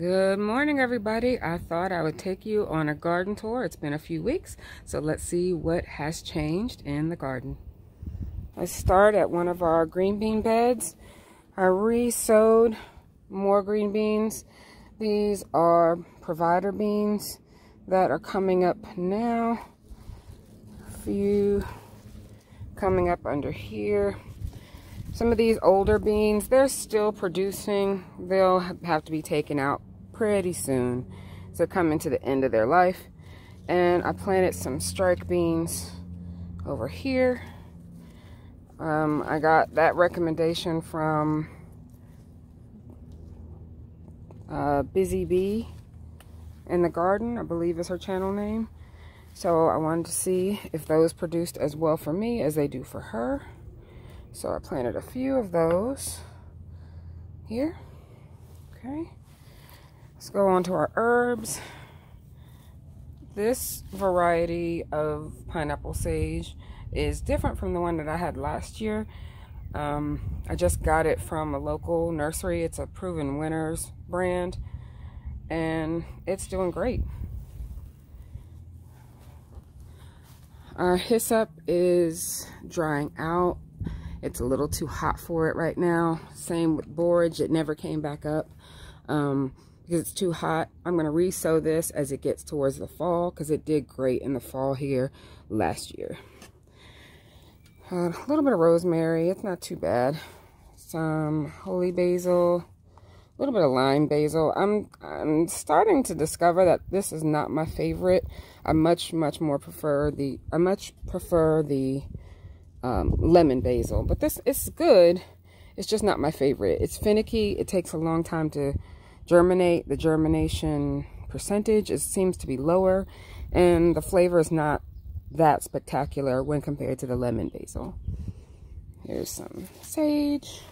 Good morning, everybody. I thought I would take you on a garden tour. It's been a few weeks, so let's see what has changed in the garden. Let's start at one of our green bean beds. I re-sowed more green beans. These are provider beans that are coming up now. A few coming up under here. Some of these older beans, they're still producing. They'll have to be taken out pretty soon. So coming to the end of their life. And I planted some strike beans over here. I got that recommendation from Busy Bee in the Garden, I believe is her channel name. So I wanted to see if those produced as well for me as they do for her. So I planted a few of those here. Okay. Let's go on to our herbs. This variety of pineapple sage is different from the one that I had last year. I just got it from a local nursery. It's a Proven Winners brand, and it's doing great. Our hyssop is drying out. It's a little too hot for it right now. Same with borage. It never came back up because it's too hot. I'm going to re-sow this as it gets towards the fall because it did great in the fall here last year. A little bit of rosemary. It's not too bad. Some holy basil. A little bit of lime basil. I'm starting to discover that this is not my favorite. I much prefer the lemon basil, but this is good. It's just not my favorite. It's finicky. It takes a long time to germinate. The germination percentage seems to be lower, and the flavor is not that spectacular when compared to the lemon basil. Here's some sage.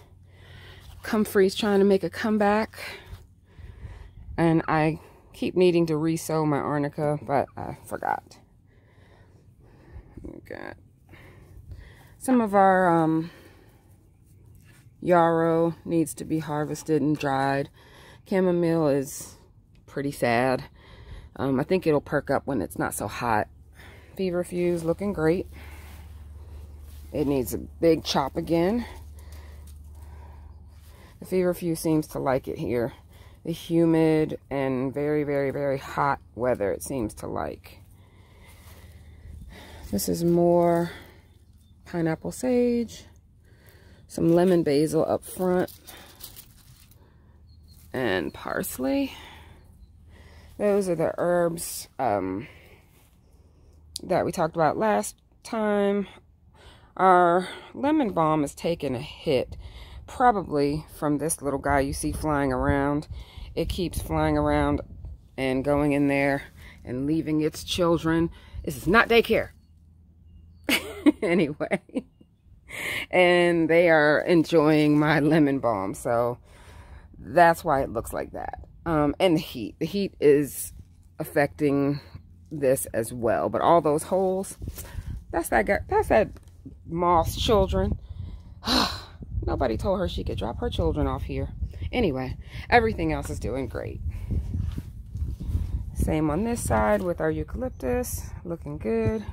Comfrey's trying to make a comeback, and I keep needing to re-sow my arnica, but I forgot. Okay. Some of our yarrow needs to be harvested and dried. Chamomile is pretty sad. I think it'll perk up when it's not so hot. Feverfew looking great. It needs a big chop again. The feverfew seems to like it here. The humid and very hot weather it seems to like. This is more pineapple sage, some lemon basil up front, and parsley. Those are the herbs that we talked about last time. Our lemon balm is taking a hit, probably from this little guy you see flying around. It keeps flying around and going in there and leaving its children. This is not daycare. Anyway, and they are enjoying my lemon balm, so that's why it looks like that. And the heat is affecting this as well. But all those holes, that's that moth's children. Nobody told her she could drop her children off here. Anyway, everything else is doing great. Same on this side with our eucalyptus, looking good.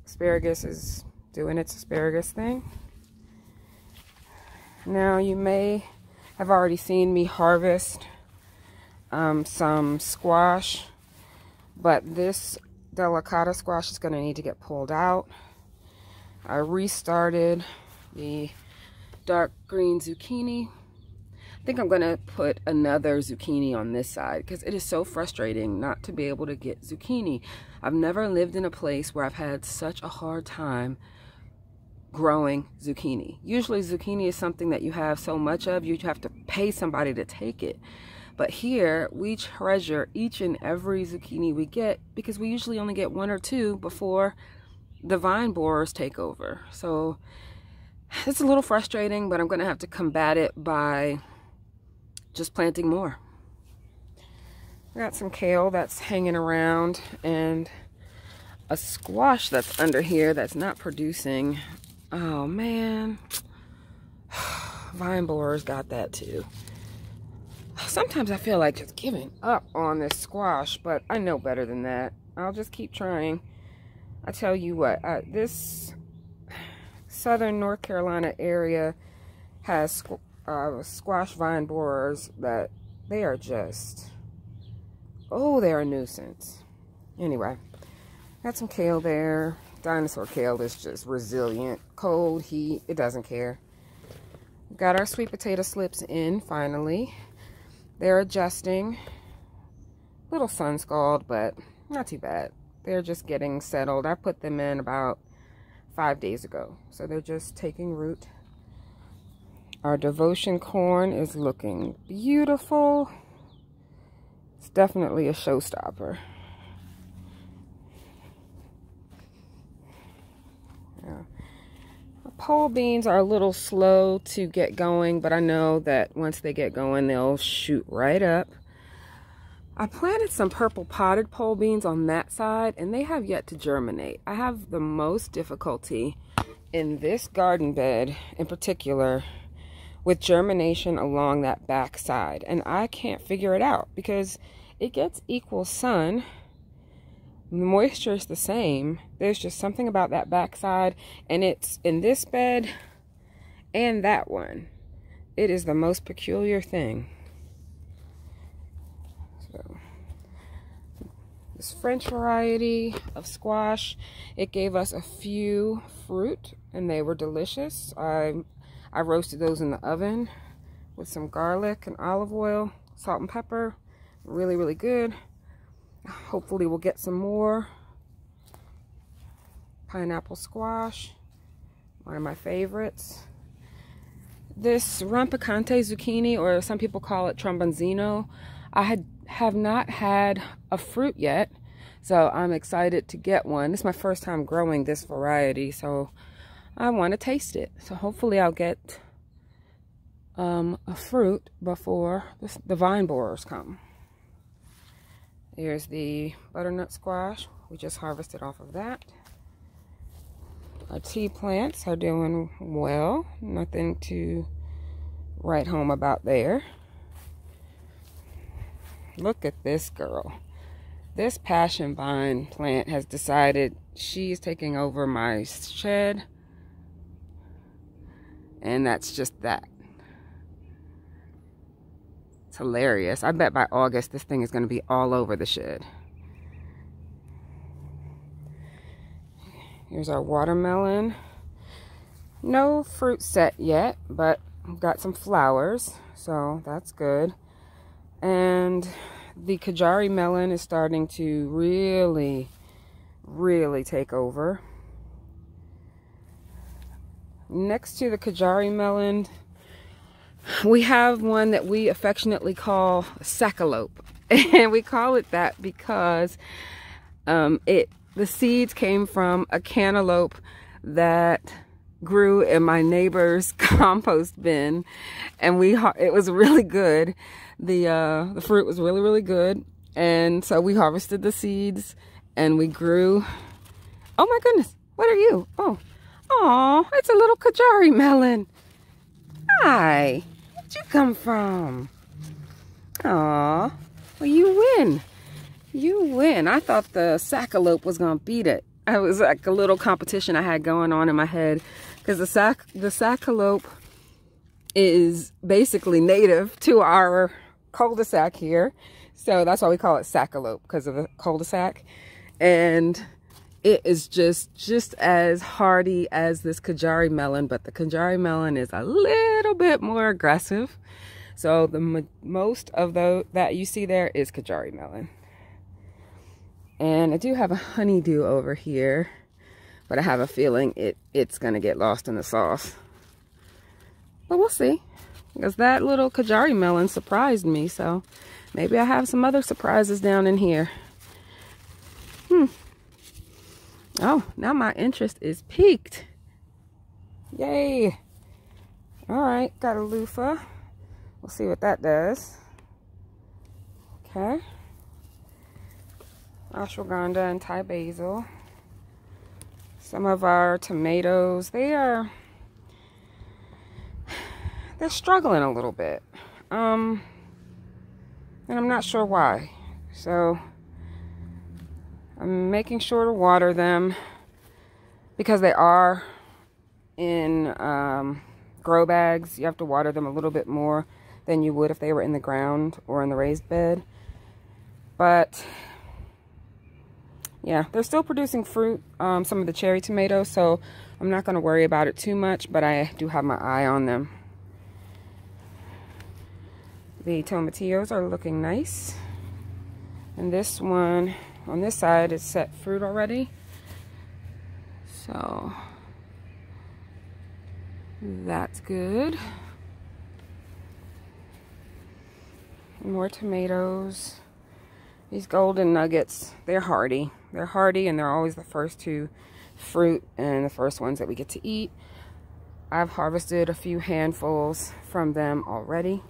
Asparagus is doing its asparagus thing. Now you may have already seen me harvest some squash, but this delicata squash is going to need to get pulled out. I restarted the dark green zucchini. I think I'm going to put another zucchini on this side because it is so frustrating not to be able to get zucchini. I've never lived in a place where I've had such a hard time growing zucchini. Usually zucchini is something that you have so much of, you have to pay somebody to take it. But here, we treasure each and every zucchini we get because we usually only get one or two before the vine borers take over. So it's a little frustrating, but I'm going to have to combat it by just planting more. I got some kale that's hanging around and a squash that's under here that's not producing. Oh man, vine borers got that too. Sometimes I feel like just giving up on this squash, but I know better than that. I'll just keep trying. I tell you what, this southern North Carolina area has squash vine borers that they are just, oh, they're a nuisance. Anyway, got some kale there. Dinosaur kale is just resilient. Cold, heat, it doesn't care. Got our sweet potato slips in finally. They're adjusting. Little sun scald, but not too bad. They're just getting settled. I put them in about 5 days ago, so they're just taking root. Our devotion corn is looking beautiful. It's definitely a showstopper. Yeah. Pole beans are a little slow to get going, but I know that once they get going, they'll shoot right up. I planted some purple potted pole beans on that side, and they have yet to germinate. I have the most difficulty in this garden bed in particular with germination along that back side, and I can't figure it out because it gets equal sun. The moisture is the same. There's just something about that backside, and it's in this bed and that one. It is the most peculiar thing. So, this French variety of squash, it gave us a few fruit, and they were delicious. I roasted those in the oven with some garlic and olive oil, salt and pepper. Really, really good. Hopefully we'll get some more. Pineapple squash, one of my favorites. This rampicante zucchini, or some people call it trombonzino, I have not had a fruit yet, so I'm excited to get one. This is my first time growing this variety, so I want to taste it. So hopefully I'll get a fruit before the vine borers come. Here's the butternut squash. We just harvested off of that. Our tea plants are doing well. Nothing to write home about there. Look at this girl. This passion vine plant has decided she's taking over my shed. And that's just that. It's hilarious. I bet by August this thing is going to be all over the shed. Here's our watermelon. No fruit set yet, but I've got some flowers, so that's good. And the Kajari melon is starting to really, really take over. Next to the Kajari melon, we have one that we affectionately call Sackalope. And we call it that because the seeds came from a cantaloupe that grew in my neighbor's compost bin, and it was really good. The fruit was really, really good, and so we harvested the seeds and we grew. Oh my goodness, what are you? Oh, it's a little Kajari melon. Hi, where'd you come from? Aw, well, you win. You win. I thought the Sackalope was gonna beat it. It was like a little competition I had going on in my head, because the Sackalope is basically native to our cul-de-sac here, so that's why we call it Sackalope, because of the cul-de-sac. And it is just as hardy as this Kajari melon, but the Kajari melon is a little bit more aggressive. So the most of that you see there is Kajari melon. And I do have a honeydew over here, but I have a feeling it's gonna get lost in the sauce. But we'll see, because that little Kajari melon surprised me, so maybe I have some other surprises down in here. Oh, now my interest is piqued. Yay. All right, got a loofah. We'll see what that does. Okay. Ashwagandha and Thai basil. Some of our tomatoes, they're struggling a little bit. and I'm not sure why. So I'm making sure to water them because they are in grow bags. You have to water them a little bit more than you would if they were in the ground or in the raised bed. But yeah, they're still producing fruit, some of the cherry tomatoes, so I'm not going to worry about it too much, but I do have my eye on them. The tomatillos are looking nice. And this one on this side is set fruit already. So that's good. More tomatoes. These golden nuggets, they're hardy. They're hardy, and they're always the first to fruit and the first ones that we get to eat. I've harvested a few handfuls from them already.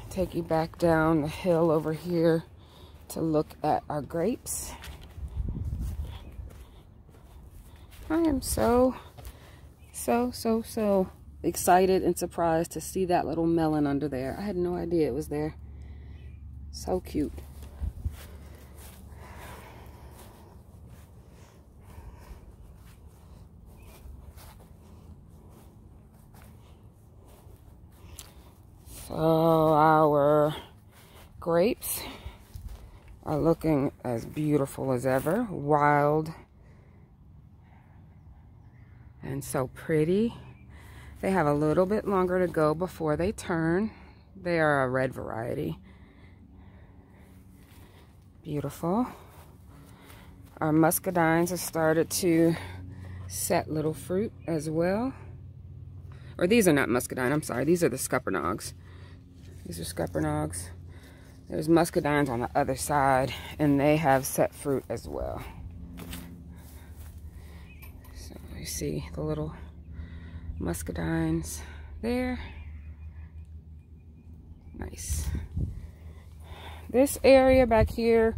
Take you back down the hill over here to look at our grapes. I am so excited and surprised to see that little melon under there. I had no idea it was there. So cute. So our grapes are looking as beautiful as ever. Wild and so pretty. They have a little bit longer to go before they turn. They are a red variety. Beautiful. Our muscadines have started to set little fruit as well. Or these are not muscadine, I'm sorry. These are the scuppernongs. These are scuppernongs. There's muscadines on the other side, and they have set fruit as well. So you see the little muscadines there. Nice. This area back here,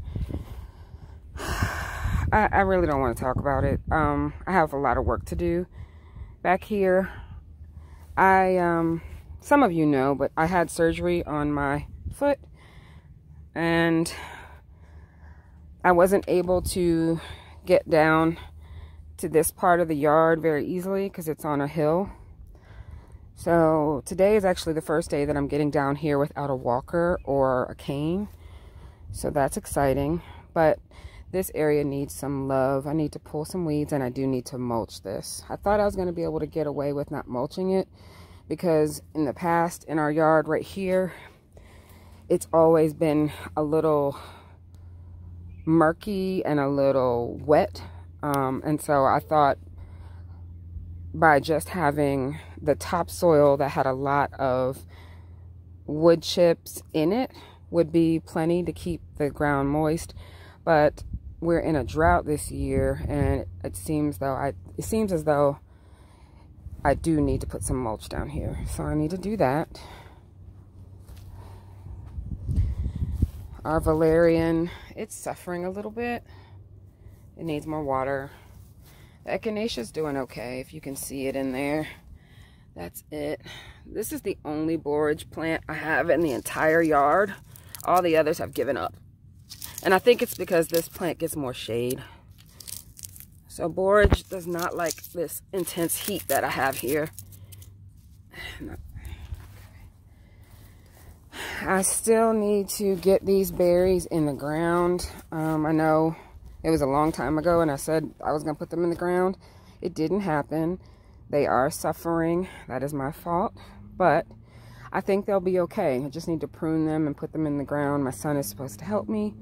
I really don't want to talk about it. I have a lot of work to do back here. Some of you know, but I had surgery on my foot, and I wasn't able to get down to this part of the yard very easily because it's on a hill. So today is actually the first day that I'm getting down here without a walker or a cane. So that's exciting, but this area needs some love. I need to pull some weeds, and I do need to mulch this. I thought I was going to be able to get away with not mulching it, because in the past, in our yard right here, it's always been a little murky and a little wet. And so I thought by just having the topsoil that had a lot of wood chips in it would be plenty to keep the ground moist. But we're in a drought this year, and it seems as though I do need to put some mulch down here. So I need to do that. Our valerian, it's suffering a little bit. It needs more water. The echinacea's doing okay, if you can see it in there. That's it. This is the only borage plant I have in the entire yard. All the others have given up. And I think it's because this plant gets more shade. So borage does not like this intense heat that I have here. No. I still need to get these berries in the ground. I know it was a long time ago and I said I was going to put them in the ground. It didn't happen. They are suffering. That is my fault. But I think they'll be okay. I just need to prune them and put them in the ground. My son is supposed to help me.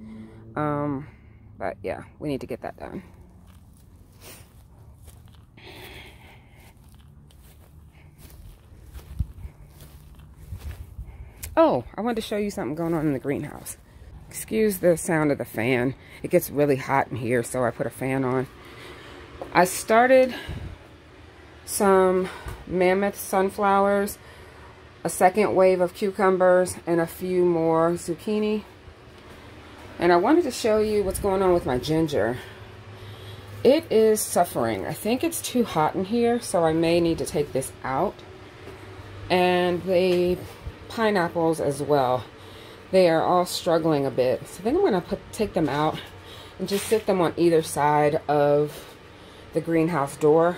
But yeah, we need to get that done. Oh, I wanted to show you something going on in the greenhouse. Excuse the sound of the fan. It gets really hot in here, so I put a fan on. I started some mammoth sunflowers, a second wave of cucumbers, and a few more zucchini. And I wanted to show you what's going on with my ginger. It is suffering. I think it's too hot in here, so I may need to take this out. and the pineapples as well. They are all struggling a bit. So I think I'm going to take them out and just sit them on either side of the greenhouse door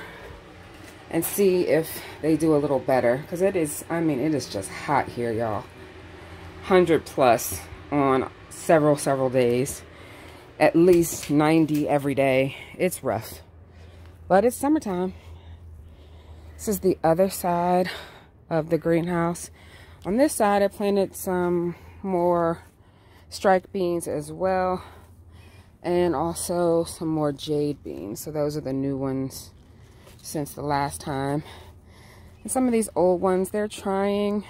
and see if they do a little better. Because it is, I mean, it is just hot here, y'all. 100 plus on several days. At least 90 every day. It's rough. But it's summertime. This is the other side of the greenhouse. On this side, I planted some more strike beans as well. And also some more jade beans. So those are the new ones since the last time. And some of these old ones, they're trying.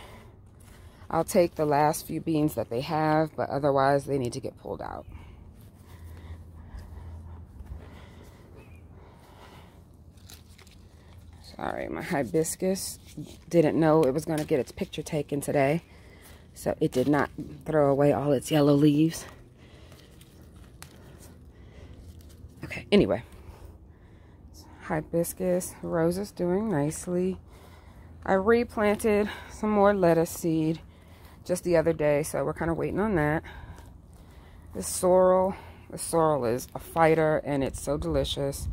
I'll take the last few beans that they have, but otherwise they need to get pulled out. Sorry, my hibiscus didn't know it was going to get its picture taken today. So it did not throw away all its yellow leaves. Okay, anyway. Hibiscus rose is doing nicely. I replanted some more lettuce seed just the other day, so we're kind of waiting on that. The sorrel is a fighter and it's so delicious.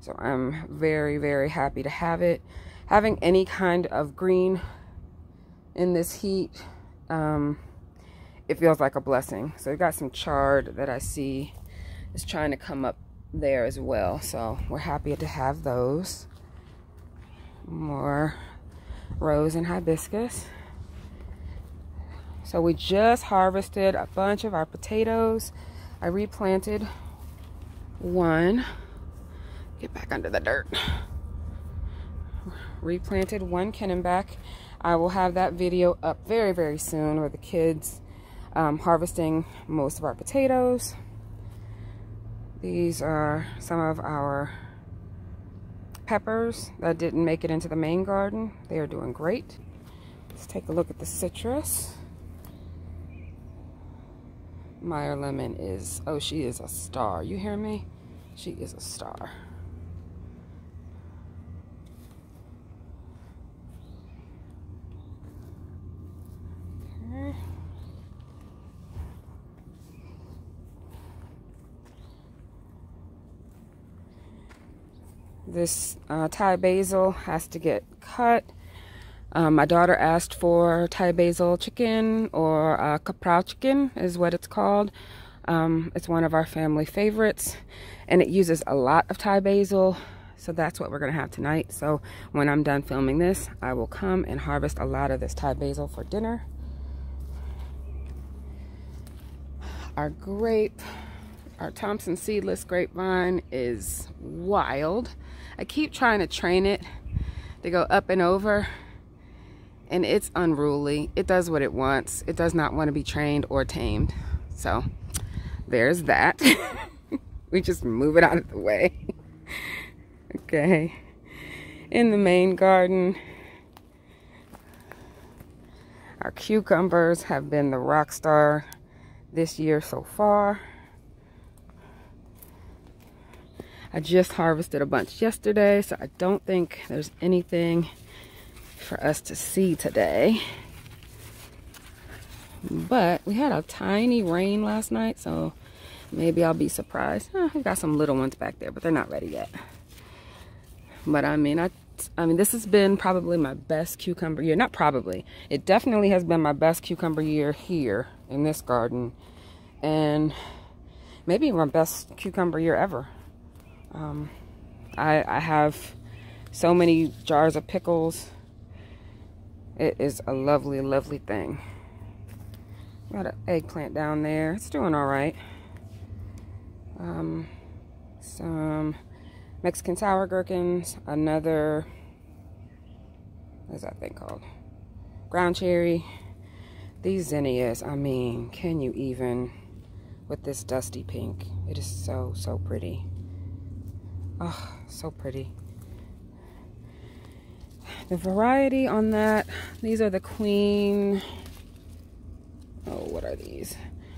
So I'm very happy to have it. Having any kind of green in this heat, it feels like a blessing. So we got some chard that I see is trying to come up there as well. So we're happy to have those. More rose and hibiscus. So we just harvested a bunch of our potatoes. I replanted one. Get back under the dirt. Replanted one Kennebec. I will have that video up very soon with the kids harvesting most of our potatoes. These are some of our peppers that didn't make it into the main garden. They are doing great. Let's take a look at the citrus. Meyer Lemon is, oh, she is a star. You hear me? She is a star. This Thai basil has to get cut. My daughter asked for Thai basil chicken, or kaprao chicken is what it's called. It's one of our family favorites, and it uses a lot of Thai basil, so that's what we're going to have tonight. So when I'm done filming this, I will come and harvest a lot of this Thai basil for dinner. Our grape, our Thompson seedless grapevine is wild. I keep trying to train it to go up and over, and it's unruly. It does what it wants. It does not want to be trained or tamed. So there's that. We just move it out of the way. Okay. In the main garden, our cucumbers have been the rock star this year so far. I just harvested a bunch yesterday, so I don't think there's anything for us to see today. But we had a tiny rain last night, so maybe I'll be surprised. We got some little ones back there, but they're not ready yet. But I mean, this has been probably my best cucumber year. Not probably. It definitely has been my best cucumber year here in this garden. And maybe my best cucumber year ever. I have so many jars of pickles. It is a lovely thing. Got an eggplant down there. It's doing all right. Some Mexican sour gherkins. Another, what is that thing called? Ground cherry. These zinnias, I mean, can you even, with this dusty pink. It is so pretty. Oh, so pretty. The variety on that, these are the Queen, oh, what are these?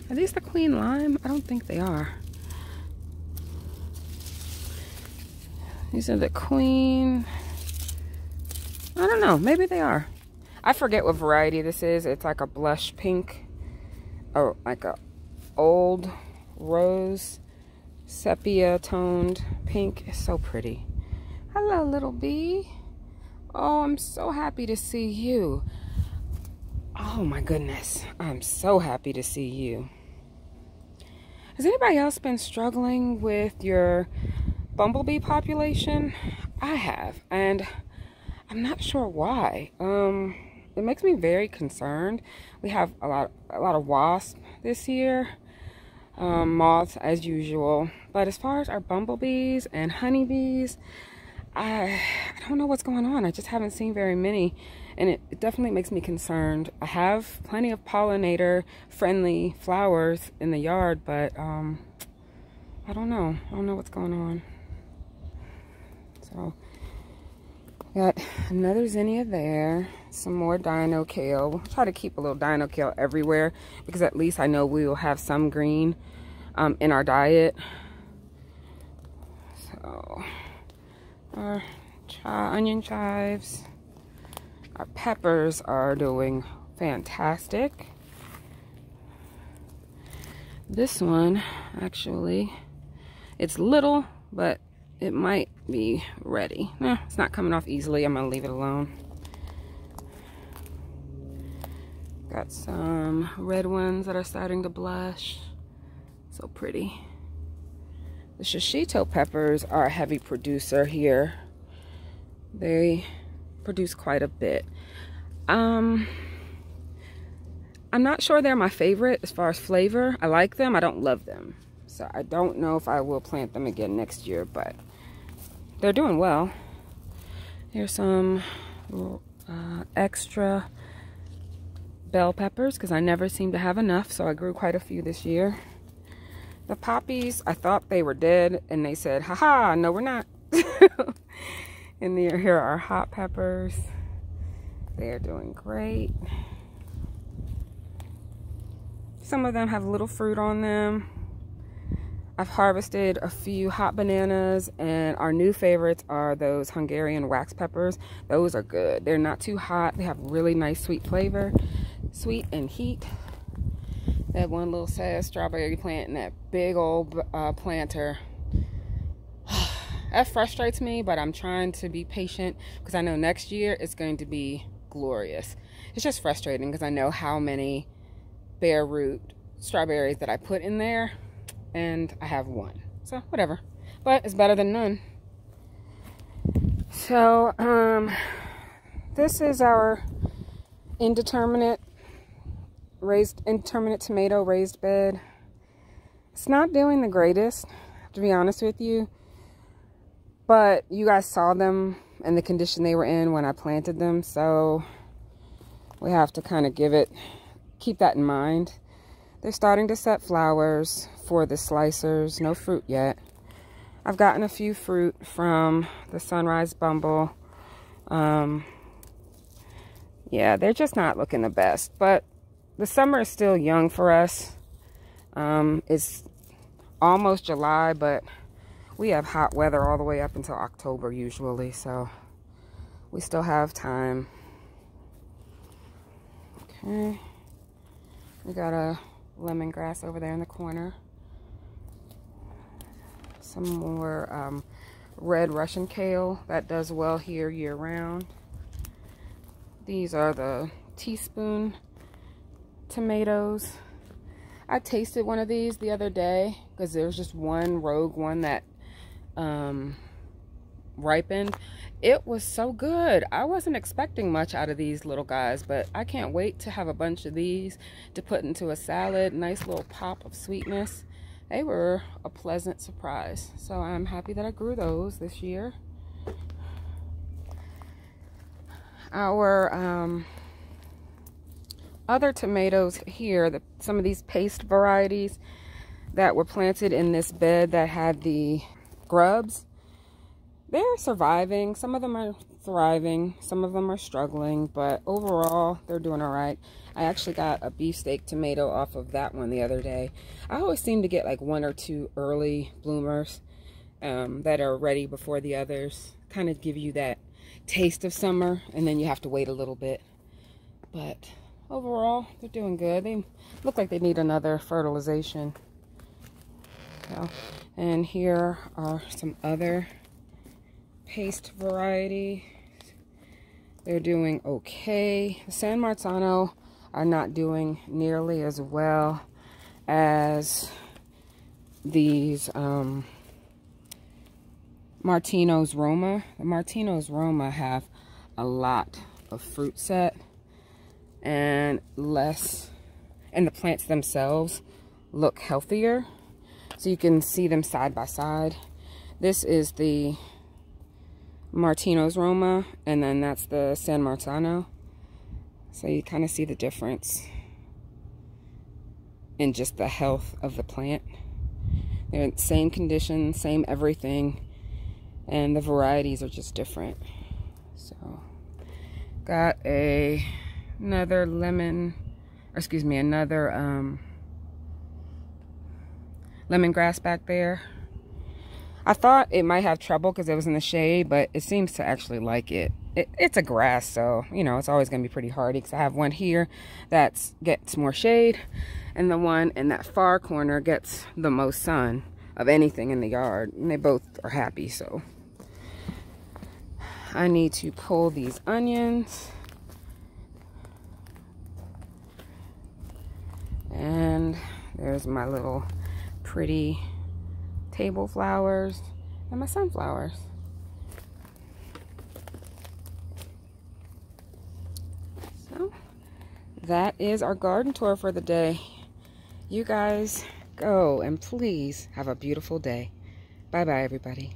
Are these the Queen Lime? I don't think they are. These are the Queen, I don't know, maybe they are. I forget what variety this is. It's like a blush pink, or like a old rose sepia toned pink. It's so pretty. Hello, little bee. Oh, I'm so happy to see you. Oh my goodness, I'm so happy to see you. Has anybody else been struggling with your bumblebee population? I have, and I'm not sure why. It makes me very concerned. We have a lot of wasps this year, moths as usual. But as far as our bumblebees and honeybees, I don't know what's going on. I just haven't seen very many, and it definitely makes me concerned. I have plenty of pollinator-friendly flowers in the yard, but I don't know. I don't know what's going on. So, got another zinnia there. Some more dino kale. We'll try to keep a little dino kale everywhere because at least I know we will have some green in our diet. So, our onion chives. Our peppers are doing fantastic. This one, actually, it's little, but it might be ready. It's not coming off easily. I'm gonna leave it alone. Got some red ones that are starting to blush. So pretty. The shishito peppers are a heavy producer here. They produce quite a bit. I'm not sure they're my favorite as far as flavor. I like them. I don't love them. So I don't know if I will plant them again next year, but they're doing well. Here's some extra bell peppers because I never seem to have enough, so I grew quite a few this year. The poppies, I thought they were dead, and they said, haha, no, we're not. And here are our hot peppers. They're doing great. Some of them have little fruit on them. I've harvested a few hot bananas, and our new favorites are those Hungarian wax peppers. Those are good. They're not too hot. They have really nice sweet flavor, sweet and heat. That one little sad strawberry plant in that big old planter. That frustrates me, but I'm trying to be patient because I know next year it's going to be glorious. It's just frustrating because I know how many bare root strawberries that I put in there, and I have one. So whatever, but it's better than none. So this is our indeterminate tomato raised bed. It's not doing the greatest, to be honest with you, but you guys saw them and the condition they were in when I planted them, so we have to kind of keep that in mind. They're starting to set flowers for the slicers. No fruit yet. I've gotten a few fruit from the Sunrise Bumble. Yeah, they're just not looking the best, but the summer is still young for us. It's almost July, but we have hot weather all the way up until October usually, so we still have time. Okay. We got a lemongrass over there in the corner. Some more red Russian kale that does well here year round. These are the teaspoon tomatoes. I tasted one of these the other day because there was just one rogue one that ripened. It was so good. I wasn't expecting much out of these little guys, but I can't wait to have a bunch of these to put into a salad. Nice little pop of sweetness. They were a pleasant surprise, so I'm happy that I grew those this year. Our other tomatoes here, some of these paste varieties that were planted in this bed that had the grubs, they're surviving. Some of them are thriving, some of them are struggling, but overall they're doing all right. I actually got a beefsteak tomato off of that one the other day. I always seem to get like 1 or 2 early bloomers that are ready before the others. Kind of give you that taste of summer, and then you have to wait a little bit. But overall, they're doing good. They look like they need another fertilization. So, and here are some other paste varieties. They're doing okay. The San Marzano are not doing nearly as well as these Martino's Roma. The Martino's Roma have a lot of fruit set and less, and the plants themselves look healthier. So you can see them side by side. This is the Martino's Roma, and then that's the San Marzano. So you kind of see the difference in just the health of the plant. They're in the same condition, same everything, and the varieties are just different. So got another lemon, or excuse me, another lemongrass back there. I thought it might have trouble because it was in the shade, but it seems to actually like it. It's a grass, so, you know, it's always going to be pretty hardy, because I have one here that gets more shade, and the one in that far corner gets the most sun of anything in the yard, and they both are happy. So I need to pull these onions, and there's my little pretty table flowers and my sunflowers. So that is our garden tour for the day. You guys go and please have a beautiful day. Bye bye, everybody.